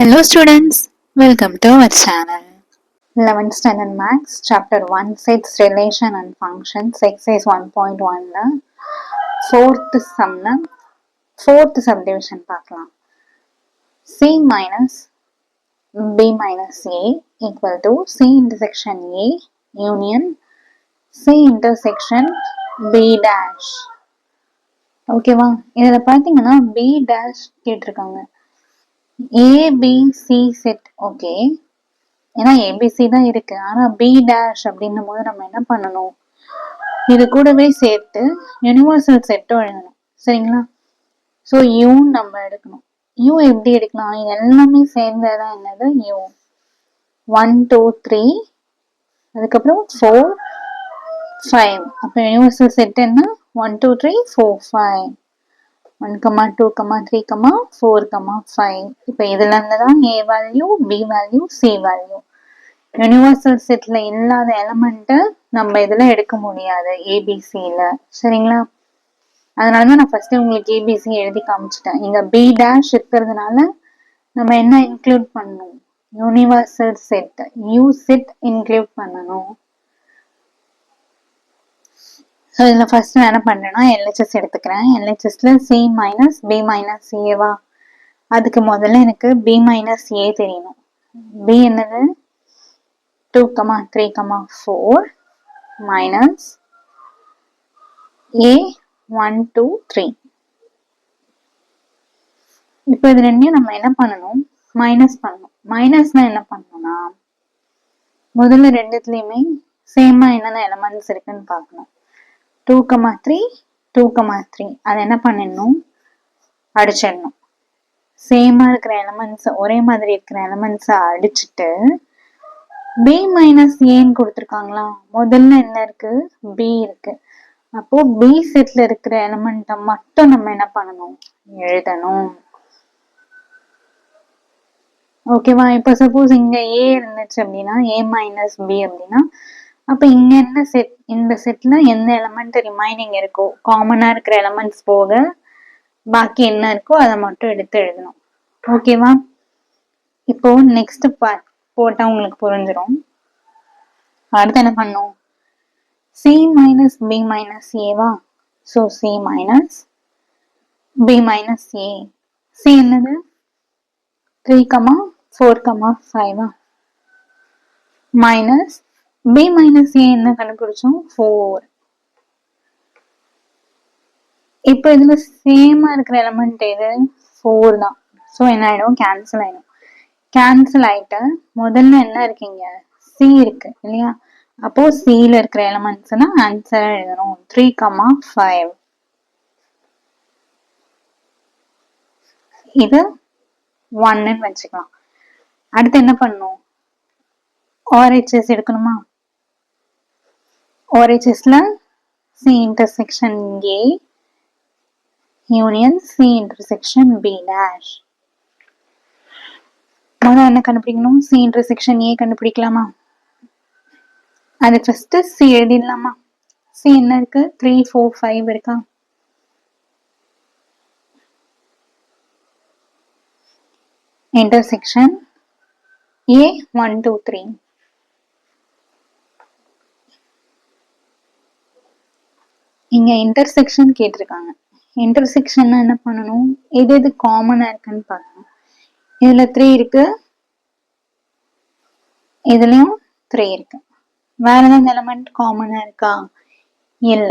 Hello students, welcome to our channel. 11th Standard Maths, Chapter 1, Sets, Relation and Functions, Exercise 1.1, 4th sum, 4th subdivision பார்க்கலாம். C minus B minus A equal to C intersection A union C intersection B dash. ஓகேவா, இதில் பார்த்தீங்கன்னா B dash கேட்டிருக்காங்க. ABC set okay, ஏன்னா ABC தான் இருக்கு. ஆனா B dash அப்படின்னும் போது நம்ம என்ன பண்ணணும், இது கூடவே சேர்த்து யூனிவர்சல் செட்டும் எழுதணும். சரிங்களா? ஸோ யூ நம்ம எடுக்கணும். யூ எப்படி எடுக்கலாம், எல்லாமே சேர்ந்ததான் என்னது யூ. 1 2 3 அதுக்கப்புறம் 4 5. அப்போ யூனிவர்சல் செட் என்ன, 1 2 3 4 5. 1, 2, 3, 4, 5. இப்போ இதுல இருந்து தான் A value, B value, C value. Universal செட்ல இல்லாத எலமெண்ட்டை நம்ம இதுல எடுக்க முடியாது ஏபிசியில. சரிங்களா? அதனாலதான் நான் ஃபர்ஸ்ட் உங்களுக்கு ஏபிசி எழுதி காமிச்சிட்டேன். இங்க பி டேஷ் இருக்கிறதுனால நம்ம என்ன இன்க்ளூட் பண்ணணும், universal set you said include பண்ணணும். ஸோ இதில் ஃபர்ஸ்ட் நான் என்ன பண்ணுறேன்னா எல்ஹெச்எஸ் எடுத்துக்கிறேன். எல்ஹெச்எஸ்ல சி மைனஸ் பி மைனஸ் ஏவா, அதுக்கு முதல்ல எனக்கு பி மைனஸ் ஏ தெரியணும். பி என்னது, 2, 3, 4 minus A 1 2 3. இப்போ இது ரெண்டையும் நம்ம என்ன பண்ணணும், மைனஸ் பண்ணணும். மைனஸ்னா என்ன பண்ணணும்னா முதல்ல ரெண்டுத்துலயுமே சேமா என்னென்ன எலமெண்ட்ஸ் இருக்குன்னு பார்க்கணும். 2, 3, 2, 3 அதை என்ன பண்ணிடணும், அடிச்சிடணும். சேமா இருக்கிற எலமெண்ட்ஸ், ஒரே மாதிரி இருக்கிற எலமெண்ட்ஸை அடிச்சுட்டு பி மைனஸ் ஏன்னு கொடுத்துருக்காங்களா, முதல்ல என்ன இருக்கு, பி இருக்கு. அப்போ பி செட்ல இருக்கிற எலமெண்ட்டை மட்டும் நம்ம என்ன பண்ணணும், எழுதணும். ஓகேவா? இப்போ சப்போஸ் இங்க ஏ இருந்துச்சு அப்படின்னா, ஏ மைனஸ் பி அப்படின்னா, அப்ப இங்க என்ன செட், இந்த செட்ல எந்த எலமெண்ட் ரிமைனிங் இருக்கோ, காமனா இருக்கிற எலமெண்ட்ஸ் போக பாக்கி என்ன இருக்கோ அதை மட்டும் எடுத்து எழுதணும். ஓகேவா? இப்போ நெக்ஸ்ட் பார்ட் போட்டா உங்களுக்கு புரிஞ்சிடும். அடுத்து என்ன பண்ணும், சி மைனஸ் பி மைனஸ் ஏவா. So C minus B minus A. C என்னது, 3, 4, 5 மைனஸ் பி மைனஸ் ஏ என்ன கண்டுபிடிச்சோம், 4. இப்போ இதுல சேமா இருக்கிற எலமெண்ட் எது, 4 தான். ஸோ என்ன ஆயிடும், கேன்சல் ஆயிடும். கேன்சல் ஆயிட்டு முதல்ல என்ன இருக்கீங்க, சி இருக்கு இல்லையா. அப்போ சில இருக்கிற எலமெண்ட்ஸ்னா ஆன்சர் எழுதணும், 3, 5. இது 1ன்னு வச்சுக்கலாம். அடுத்து என்ன பண்ணும், ஆர்ஹெச்எஸ் எடுக்கணுமா. ஆர்ஹெச்எஸ்ல C intersection A union C intersection B dash. முதல்ல என்ன கண்டுபிடிக்கணும், சி இன்டர்செக்ஷன் ஏ கண்டுபிடிக்கலாமா. அது ஃபர்ஸ்ட் சி எழுதிடலாமா. சி என்ன இருக்கு, 3, 4, 5 இருக்கா. Intersection A 1 2 3. இங்க இன்டர்செக்ஷன் கேட்டிருக்காங்க. இன்டர்செக்ஷன் என்ன பண்ணணும், எது எது காமனா இருக்குன்னு பார்க்கணும். இதுல 3 இருக்கு, இதுலயும் 3 இருக்கு. வேற ஏதாவது எலமெண்ட் காமனா இருக்கா, இல்ல.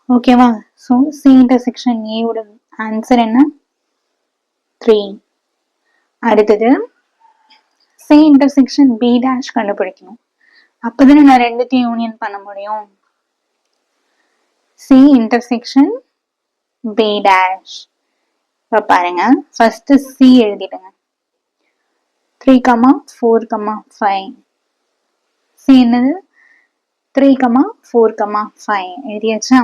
ஓகேவா? ஸோ சி இன்டர்செக்ஷன் ஏவோட ஆன்சர் என்ன, 3. அடுத்தது சி இன்டர்செக்ஷன் பி டேஷ் கண்டுபிடிக்கணும். அப்பதானே நான் ரெண்டுத்தையும் யூனியன் பண்ண முடியும். C intersection B dash. இப்போ பாருங்க, ஃபர்ஸ்ட் சி எழுதிடுங்க. 3, 4, 5. சி என்னது, 3, 4, 5 எழுதியாச்சா.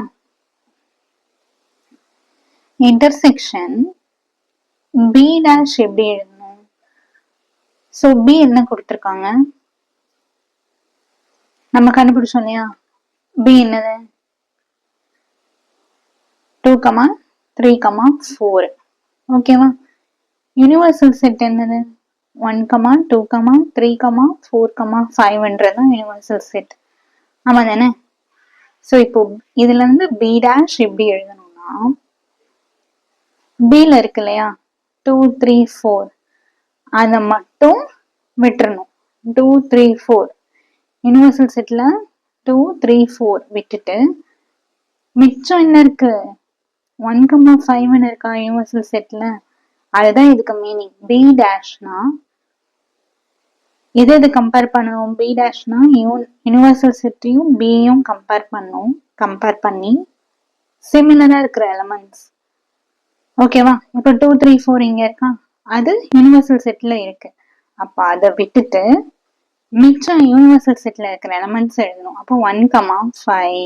இன்டர்செக்ஷன் பி டேஷ் எப்படி எழுதணும், ஸோ பி என்ன கொடுத்துருக்காங்க நம்ம கண்டுபிடிச்சோம் இல்லையா. பி என்னது, 2, 3, 4. ஓகேவா? யூனிவர்சல் செட் என்னது, 1, 2, 3, 4, 5ன்றதான் யூனிவர்சல் செட். ஆமா தானே? ஸோ இப்போ இதுல இருந்து பி டேஷ் எப்படி எழுதணும்னா, பில இருக்கு இல்லையா 2, 3, 4 அதை மட்டும் விட்டுறணும். 2, 3, 4 யூனிவர்சல் செட்ல 2, 3, 4 விட்டுட்டு மிச்சம் என்ன இருக்கு 1, 5 இருக்கா யூனிவர்சல் செட்ல. அதுதான் இதுக்கு மீனிங். பி டேஷ்னா எது கம்பேர் பண்ணணும்? பி டேஷ்னா யூனிவர்சல் செட்டையும் பியும் கம்பேர் பண்ணணும். கம்பேர் பண்ணி சிமிலரா இருக்கிற எலமெண்ட்ஸ். ஓகேவா? இப்போ 2, 3, 4 இங்க இருக்கா, அது யூனிவர்சல் செட்ல இருக்கு. அப்ப அதை விட்டுட்டு மிச்சம் யூனிவர்சல் செட்ல இருக்கிற எலமெண்ட்ஸ் எழுதணும். அப்போ 1, 5.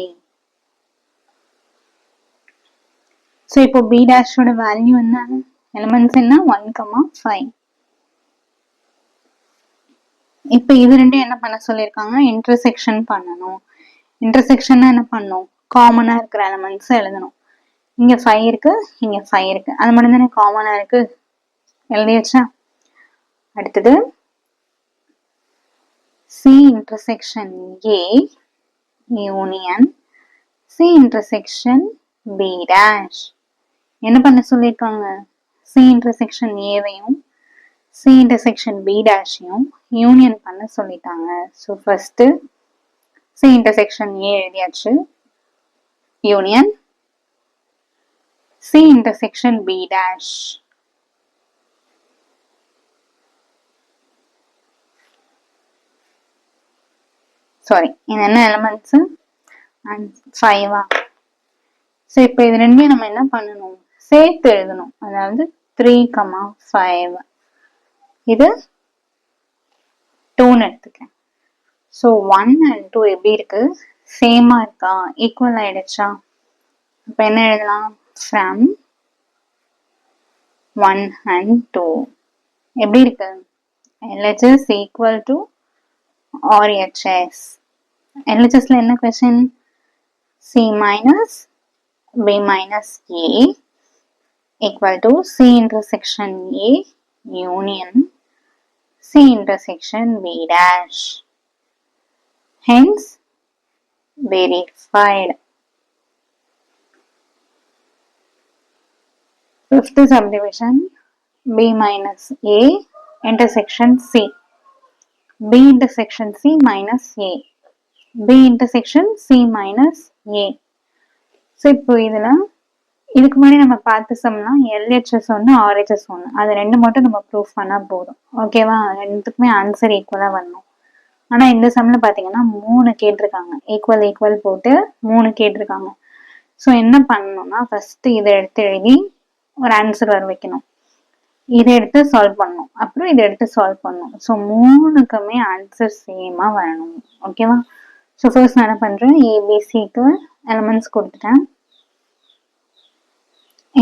ஸோ இப்போ பி டேஷோட வேல்யூ என்ன? எலமெண்ட்ஸ் என்ன? 1, 5. இப்ப இது ரெண்டும் என்ன பண்ண சொல்லியிருக்காங்க? இன்டர்செக்ஷன் பண்ணணும். இன்டர்செக்ஷன் என்ன பண்ணும்? காமனா இருக்கிற எலமெண்ட்ஸ் எழுதணும். இங்க 5 இருக்கு, இங்க 5 இருக்கு, அது மட்டும் தானே காமனா இருக்கு. எழுதியாச்சா? அடுத்தது C intersection A union C intersection B dash. என்ன பண்ண சொல்லியிருக்காங்க? சி இன்டர்செக்ஷன் ஏவையும் சி இன்டர்செக்ஷன் பி டேஷையும் யூனியன் பண்ண சொல்லிட்டாங்க. So first C intersection A எழுதியாச்சு, union C intersection B dash. Sorry, இது என்ன எலிமெண்ட்ஸ்? 5. ஸோ இப்போ இது ரெண்டையும் நம்ம என்ன பண்ணணும்? சேர்த்து எழுதணும். அதாவது 3, 5. இது 2ன்னு எடுத்துக்கேன். ஸோ 1 and 2 எப்படி இருக்கு? சேமா இருக்கா? ஈக்குவல் ஆயிடுச்சா? இப்போ என்ன எழுதலாம்? ஃப்ரம் 1 and 2 எப்படி இருக்கு? LHS equal to RHS. LHSல என்ன question? C minus B minus A equal to C intersection A union C intersection B dash. Hence verified. Fifth subdivision, B minus A intersection C. B intersection C minus A. B intersection C minus A. So இப்போ இதுக்கு முன்னாடி நம்ம பார்த்து சம்னா LHS ஒன்று RHS ஒன்று, அது ரெண்டு மட்டும் நம்ம ப்ரூஃப் பண்ணால் போதும். ஓகேவா? ரெண்டுத்துக்குமே ஆன்சர் ஈக்குவலாக வரணும். ஆனால் இந்த சம்மில் பார்த்தீங்கன்னா 3 கேட்டிருக்காங்க. ஈக்குவல் போட்டு 3 கேட்டிருக்காங்க. ஸோ என்ன பண்ணணும்னா ஃபர்ஸ்ட் இதை எடுத்து எழுதி ஒரு ஆன்சர் வர வைக்கணும். இதை எடுத்து சால்வ் பண்ணணும், அப்புறம் இதை எடுத்து சால்வ் பண்ணணும். ஸோ 3க்குமே ஆன்சர் சேமாக வரணும். ஓகேவா? ஸோ ஃபர்ஸ்ட் நான் என்ன பண்ணுறேன், ஏபிசிக்கு எலமெண்ட்ஸ் கொடுத்துட்டேன்.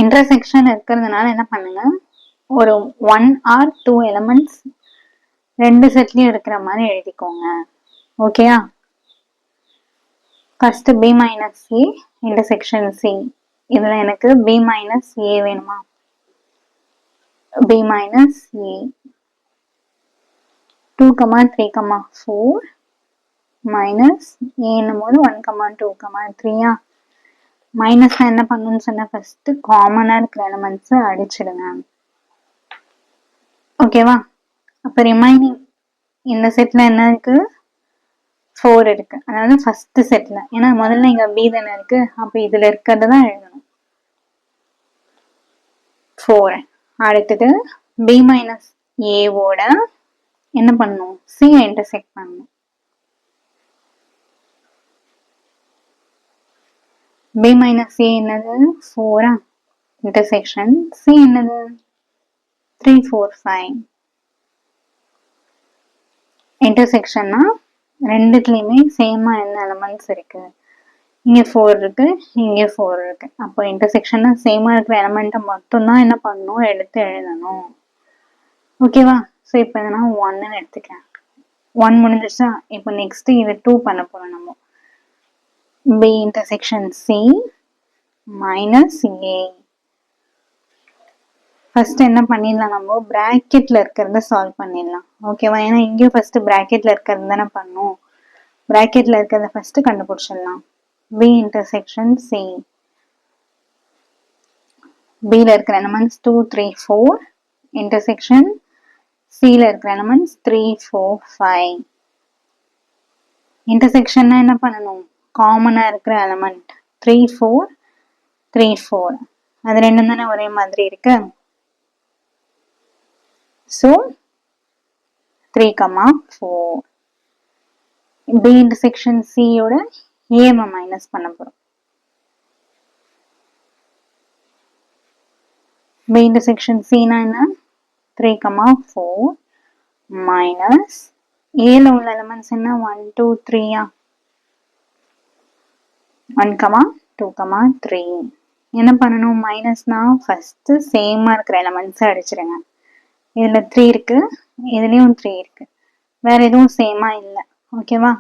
இன்டர்செக்ஷன் இருக்கிறதுனால என்ன பண்ணுங்க, ஒரு 1 or 2 எலமெண்ட்ஸ் ரெண்டு செட்லயும் இருக்கிற மாதிரி எழுதிக்கோங்க. ஓகேயா? First B minus A intersection C. இதுல எனக்கு பி மைனஸ் ஏ வேணுமா? பி மைனஸ் ஏ 2, 3, 4 மைனஸ் ஏன்னும் போது 1, 2, 3. மைனஸ் என்ன பண்ணணும்னு சொன்ன, ஃபர்ஸ்ட் காமனா இருக்கிற எலிமெண்ட்ஸ் அடிச்சிடுங்க. ஓகேவா? அப்ப ரிமைனிங் இந்த செட்ல என்ன இருக்கு? 4 இருக்கு. அதாவது ஃபர்ஸ்ட் செட்ல, ஏன்னா முதல்ல இங்க பி தானே இருக்கு, அப்ப இதுல இருக்கிறது தான் எழுதணும். 4. அடுத்தது பி மைனஸ் ஏவோட என்ன பண்ணணும்? சி இன்டர்செக்ட் பண்ணணும். B minus A என்னது? 4. இன்டர்செக்ஷன் C என்னது? 3, 4, 5. இன்டர்செக்ஷன்னா ரெண்டுத்துலயுமே சேமா என்ன எலிமெண்ட்ஸ் இருக்கு? இங்க 4 இருக்கு, இங்க 4 இருக்கு. அப்போ இன்டர்செக்ஷன்னா சேமா இருக்கிற எலிமெண்ட்டை மட்டும்தான் என்ன பண்ணணும்? எடுத்து எழுதணும். ஓகேவா? ஸோ இப்போ நான் 1ன்னு எடுத்துக்கிறேன். 1 முடிஞ்சிச்சா? இப்போ நெக்ஸ்ட் இது 2 பண்ண போறோம் நம்ம. B intersection C minus A. First என்ன பண்ணிடலாம், நம்ம பிராக்கெட்ல இருக்கிறத சால்வ் பண்ணிடலாம். ஓகேவா? ஏன்னா இங்கேயும் ஃபர்ஸ்ட் பிராக்கெட்ல இருக்கிறது தானே பண்ணும். பிராக்கெட்ல இருக்கிறத ஃபர்ஸ்ட் கண்டுபிடிச்சிடலாம். B intersection C. பில இருக்கிற எலமெண்ட்ஸ் 2 3 4 இன்டர்செக்ஷன் சில இருக்கிற எலமெண்ட்ஸ் 3 4 5. இன்டர்செக்ஷன்னா என்ன பண்ணணும், காமனா இருக்கிற எலமெண்ட் 3 4 3 4 அது ரெண்டும் தானே ஒரே மாதிரி இருக்கு. ஸோ 3, 4. பி இன்டர்செக்ஷன் சியோட ஏவை மைனஸ் பண்ண போறோம். பி இன்டர்செக்ஷன் சினா என்ன, 3, 4 மைனஸ் ஏல உள்ள எலிமெண்ட்ஸ் என்ன 1 2 3. 1, 2, 3. என்ன பண்ணணும், மைனஸ்னா ஃபர்ஸ்ட் சேமா இருக்கிற எலிமெண்ட்ஸ் அடிச்சிருங்க. இதுல 3 இருக்கு, இதுலயும் 3 இருக்கு, வேற எதுவும் சேமா இல்லை. ஓகேவா?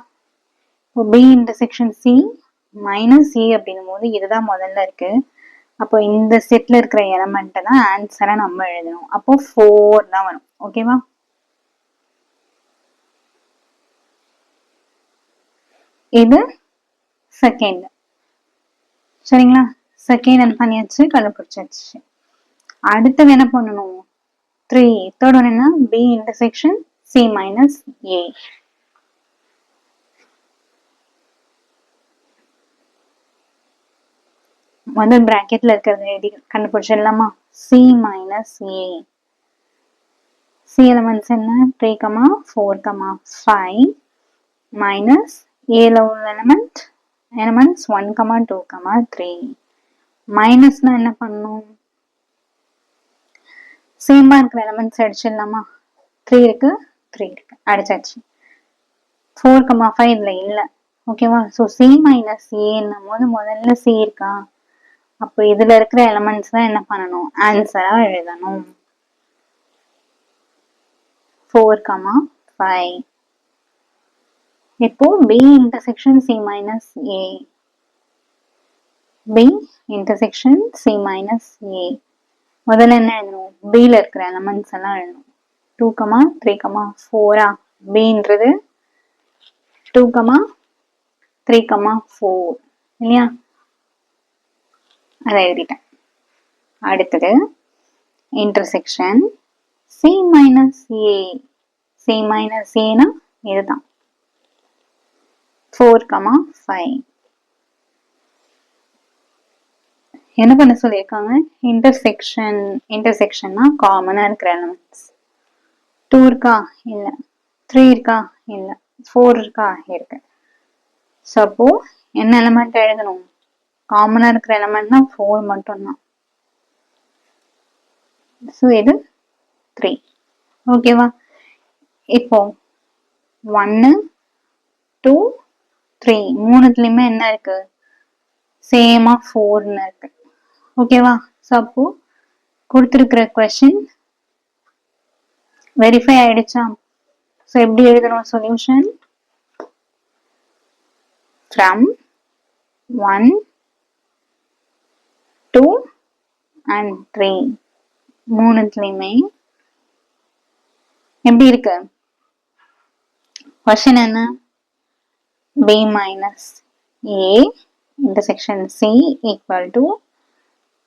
பி இன்டர்செக்ஷன் சி மைனஸ் ஏ அப்படின்னும் போது இதுதான் முதல்ல இருக்கு. அப்போ இந்த செட்ல இருக்கிற எலமெண்ட் தான் ஆன்சரா நம்ம எழுதணும். அப்போ 4 தான் வரும். ஓகேவா? இது செகண்ட். சரிங்களா? செகண்ட் என்ன பண்ணியாச்சு, கண்டுபிடிச்சாச்சு. அடுத்தது என்ன பண்ணணும், 3. தேர்ட் ஒன் என்ன, பி இன்டர்செக்ஷன் சி மைனஸ் ஏ. முதல் பிராக்கெட்ல இருக்கிறது எழுதி கண்டுபிடிச்சிடலாமா. C minus A. C elements என்ன 3, 4, 5 மைனஸ் ஏல உள்ள எலமெண்ட்ஸ் 1, 2, 3. மைனஸ்னா என்ன பண்ணும், சேமா இருக்கிற எலமெண்ட்ஸ் அடிச்சிடலாமா. 3 இருக்கு, 3 இருக்கு, அடிச்சாச்சு. 4, 5 இதுல இல்ல. ஓகேவா? ஸோ சி மைனஸ் ஏன்னும் போது முதல்ல சி இருக்கா, அப்போ இதுல இருக்கிற எலமெண்ட்ஸ் தான் என்ன பண்ணணும், ஆன்சரா எழுதணும். 4, 5. இப்போ பி இன்டர்செக்ஷன் சி மைனஸ் ஏ. பி இன்டர்செக்ஷன் சி மைனஸ் ஏ. முதல்ல என்ன எழுதணும், பில இருக்கிற எலமெண்ட்ஸ் எல்லாம் எழுதணும். 2, 3, 4. பின்றது 2, 3, 4 இல்லையா? அதை எழுதிட்டேன். அடுத்தது intersection C minus A. C minus ஏனா இதுதான் 4, 5. என்ன பண்ண சொல்லியிருக்காங்க, இன்டர்செக்ஷன்னா காமனா இருக்கிற எலிமெண்ட்ஸ். 2 இருக்கா, இல்ல. 3 இருக்கா, இல்ல. 4 இருக்கா, இருக்கு. சப்போ என்ன எலிமெண்ட் எழுதணும், காமனா இருக்கிற எலிமெண்ட்னா 4 மட்டும்தான். ஸோ இது 3. ஓகேவா? இப்போ 1 2 3 மூணுத்துலயுமே என்ன இருக்கு, சேமா 4ன்னு இருக்கு. ஓகேவா? ஸோ அப்போ கொடுத்துருக்கிற கொஸ்டின் வெரிஃபை ஆயிடுச்சா. ஸோ எப்படி எழுதணும் சொல்யூஷன், ஃப்ரம் 1 2 and 3 மூணுத்துலயுமே எப்படி இருக்கு, கொஸ்டின் என்ன, b minus a intersection c equal to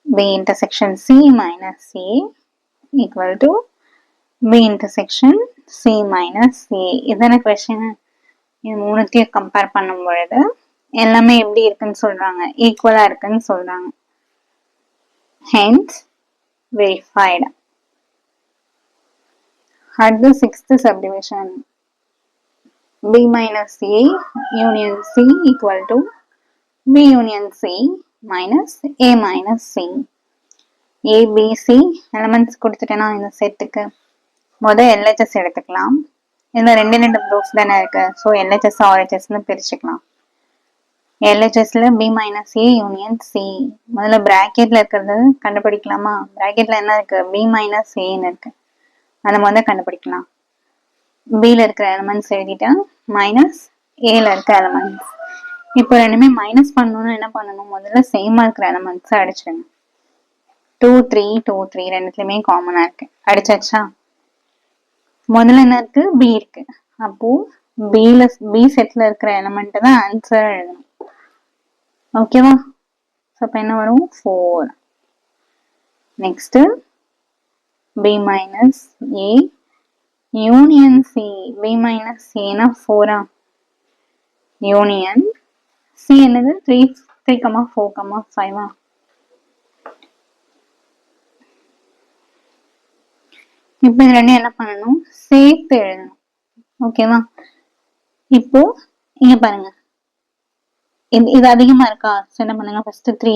b intersection c minus a equal to b intersection c minus a. இதான கொஸ்டின். இது மூணுத்தையும் கம்பேர் பண்ணும் பொழுது எல்லாமே எப்படி இருக்குன்னு சொல்றாங்க, ஈக்குவலா இருக்குன்னு சொல்றாங்க. Hence verified. At the sixth subdivision, b minus a union c equal to b union c minus a minus c. a b c elements கொடுத்துட்டேன்னா இந்த செட்டுக்கு முதல் LHS எடுத்துக்கலாம். இதுல ரெண்டு ப்ரூஃப் தானே இருக்கு. ஸோ LHS RHSன்னு பிரிச்சுக்கலாம். LHSல b minus a union c. முதல்ல பிராக்கெட்ல இருக்கிறது கண்டுபிடிக்கலாமா. பிராக்கெட்ல என்ன இருக்கு, b minus aன்னு இருக்கு, அதை முதல்ல கண்டுபிடிக்கலாம். பில இருக்கிற எலிமெண்ட்ஸ் எழுதிட்டா மைனஸ் ஏல இருக்க எலிமெண்ட்ஸ். இப்போ ரெண்டுமே மைனஸ் பண்ணணும்னு என்ன பண்ணணும், முதல்ல சேமா இருக்கிற எலிமெண்ட்ஸ் அடிச்சிடுங்க. 2 3 2 3 ரெண்டுத்துலயுமே காமனா இருக்கு. அடிச்சாச்சா? முதல்ல என்ன இருக்கு? பி இருக்கு. அப்போ பி செட்ல இருக்கிற எலிமெண்ட் தான் ஆன்சர் எழுதணும். ஓகேவா? அப்ப என்ன வரும்? 4. Next b minus a union c. b minus a னா 4 union c என்னது? 3 4 5 இப்போ இது ரெண்டும் என்ன பண்ணணும்? சேர்த்து எழுதணும். ஓகேவா? இப்போ இங்க பாருங்க, இது அதிகமா இருக்கா? என்ன பண்ணுங்க, ஃபர்ஸ்ட் 3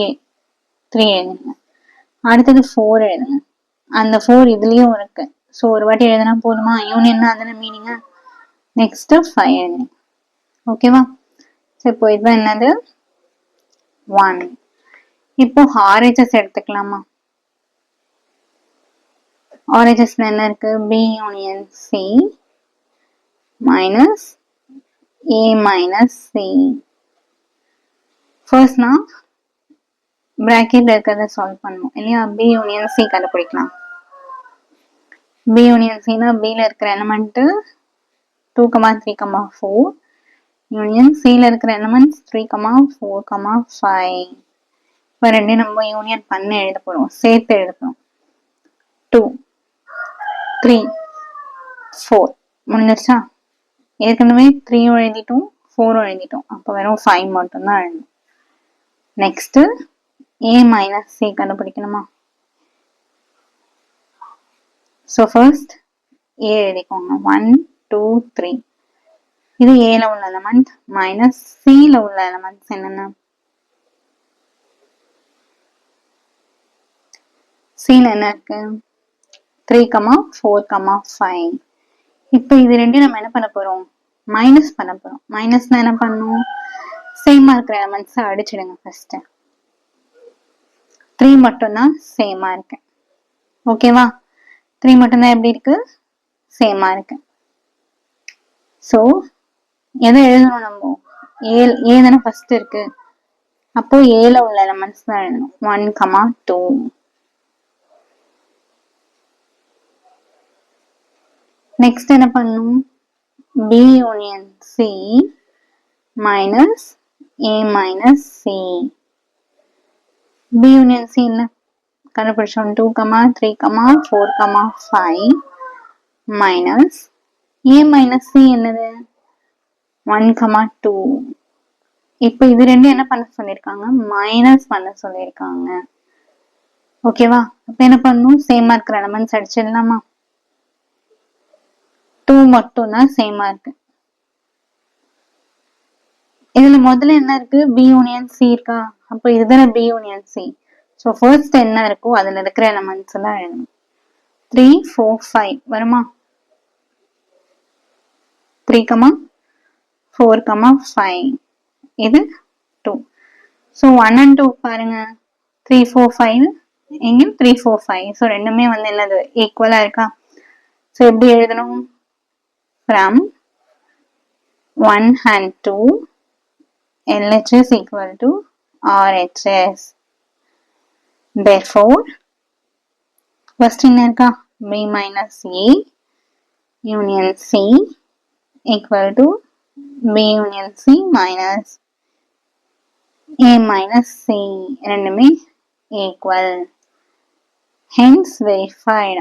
எழுதுங்க. அடுத்தது 4 எழுதுங்க. அந்த 4 இதுலயும் இருக்கு. ஸோ ஒரு வாட்டி எழுதுனா போதுமா? யூனியன் அதுல மீனிங்க. நெக்ஸ்ட் 5 எழுதுங்க. ஓகேவா? இப்போ இதுதான் என்னது? 1. இப்போ RHS எடுத்துக்கலாமா? RHSல என்ன இருக்கு? B union C minus A minus C. First நான் பிராக்கெட்ல இருக்கிறத சால்வ் பண்ணுவோம் இல்லையா? B union C கண்டுபிடிக்கலாம். B union C னா B ல இருக்கிற எலிமெண்ட் 2 3 4 யூனியன் C ல இருக்கிற எலிமெண்ட்ஸ் 3 4 5. இப்போ ரெண்டையும் நம்ம யூனியன் பண்ண எழுத போறோம், சேர்த்து எழுத போறோம். 2 3 4 முடிஞ்சிருச்சா? ஏற்கனவே 3 எழுதிட்டோம், 4 எழுதிட்டோம். அப்போ வெறும் 5 மட்டும்தான் எழுதணும். நெக்ஸ்ட் A மைனஸ் C கண்டுபிடிக்கணுமா? ஸோ ஃபர்ஸ்ட் A எழுதிக்கோங்க. 1 2 3. இது ஏல உள்ள எலிமெண்ட் மைனஸ் சில உள்ள எலிமெண்ட்ஸ் என்னென்ன? சில என்ன இருக்கு? 3 4 5. இப்போ இது ரெண்டும் நம்ம என்ன பண்ண போறோம்? மைனஸ் பண்ண போறோம். மைனஸ்னா என்ன பண்ணும்? சேமா இருக்கிற எலிமெண்ட்ஸ் அடிச்சிடுங்க. ஃபர்ஸ்ட் 3 மட்டும்தான் சேமா இருக்கு. ஓகேவா? 3 மட்டும்தான் எப்படி இருக்கு? சேமா இருக்கு. ஸோ எதை எழுதணும் நம்ம? ஏ தானே ஃபர்ஸ்ட் இருக்கு. அப்போ ஏல உள்ள எலிமெண்ட்ஸ் தான் எழுதணும். 1 2. நெக்ஸ்ட் என்ன பண்ணும்? B union C minus A minus C. B union C என்ன கண்டுபிடிச்சோம்? 2 3 4 5 minus A minus C என்னது? 1 2. இப்போ இது ரெண்டும் என்ன பண்ண சொல்லியிருக்காங்க? மைனஸ் பண்ண சொல்லியிருக்காங்க. ஓகேவா? அப்ப என்ன பண்ணும்? சேமா இருக்கிற எலிமெண்ட்ஸ் அடிச்சிடலாமா? 2 மட்டும் தான் சேமா இருக்கு. இதுல முதல்ல என்ன இருக்கு? B union C இருக்கா? அப்ப இதுதானே B union C. So first என்ன இருக்கோ அதுல இருக்கிற எலிமெண்ட்ஸ் எல்லாம் எழுதணும். 3 4 5 வருமா? 3 4 5. இது 2. ஸோ 1 and 2 பாருங்க. 3 4 5 எங்க 3 4 5. ஸோ ரெண்டுமே வந்து என்னது? ஈக்குவலா இருக்கா? ஸோ எப்படி எழுதணும்? From 1 and 2 LHS equal to RHS. Therefore, first என்ன இருக்கா? B minus A union C equal to B union C minus A minus C. ரெண்டுமே equal. Hence verified.